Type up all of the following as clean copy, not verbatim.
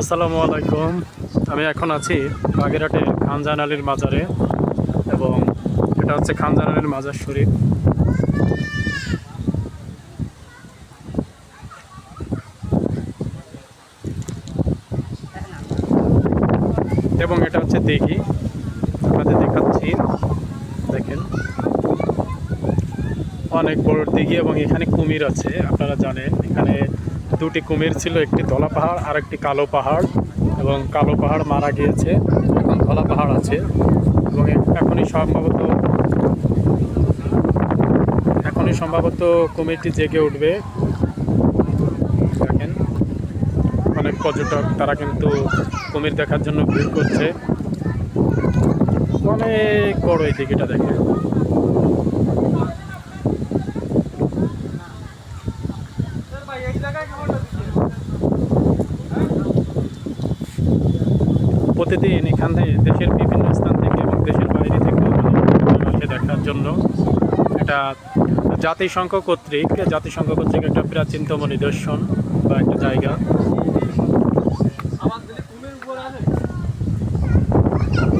আসসালামু আলাইকুম। আমি এখন আছি বাগেরহাটে খানজাহান আলীর মাজারে, এবং এটা হচ্ছে খানজাহান আলীর মাজার শরীফ। এবং এটা হচ্ছে দিঘি, আপনাদের দেখাচ্ছি, দেখেন অনেক বড় দিঘি। এবং এখানে কুমির আছে, আপনারা জানেন এখানে দুটি কুমির ছিল, একটি ধলা পাহাড় আর একটি কালো পাহাড়। এবং কালো পাহাড় মারা গিয়েছে, এখন ধলা পাহাড় আছে। এবং এখনই সম্ভবত কুমিরটি জেগে উঠবে। দেখেন অনেক পর্যটক, তারা কিন্তু কুমির দেখার জন্য ভিড় করছে। অনেক বড় এই দিঘিটা, দেখেন। প্রতিদিন এখানে দেশের বিভিন্ন স্থান থেকে এবং দেশের বাইরে থেকে আসে দেখার জন্য। এটা জাতিসংঘ কর্তৃক একটা প্রাচীনতম নিদর্শন বা একটা জায়গা।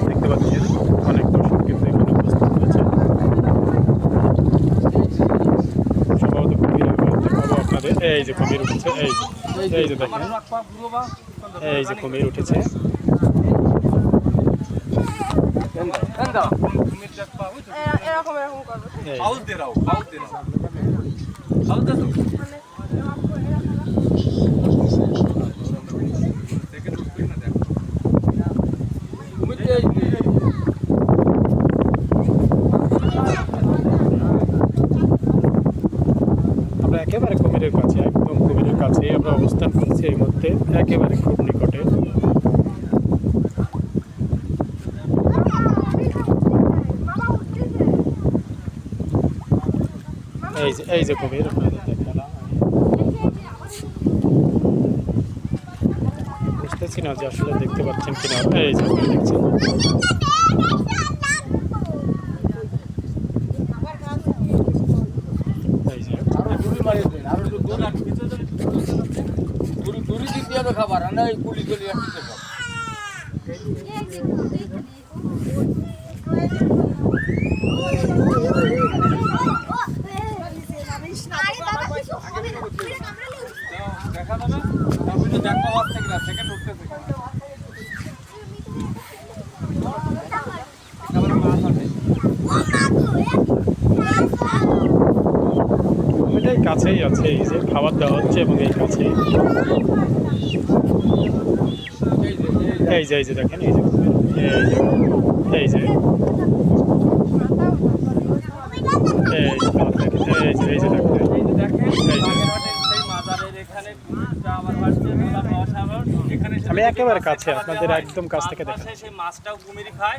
দেখতে পাচ্ছেন অনেক দর্শক কিন্তু এখানে উপস্থিত হয়েছে। সম্ভবত কুমির দেখাবো আপনাদের। এই যে কুমির উঠেছে, এই যে দেখেন, এই যে কুমির উঠেছে। আমরা একেবারে কুমিরের কাছে, একদম কুমিরের কাছেই আমরা অবস্থান করছি এই মুহূর্তে, একেবারে খুব নিকটে। এই যে কুমির আপনাদের দেখালাম। বুঝতেছি না যে আসলে দেখতে পাচ্ছেন কিনা। এই যে আপনারা দেখছেন, এই যে খাবার গুলি চলে আসছে। এটাই কাছেই আছে, এই যে খাবার দেওয়া হচ্ছে এবং এই কাছেই। এই যে দেখেন, এই যে এই যে আমি একেবারে কাছে, আপনাদের একদম কাছ থেকে দেখেন। সেই মাছটাও কুমির খায়।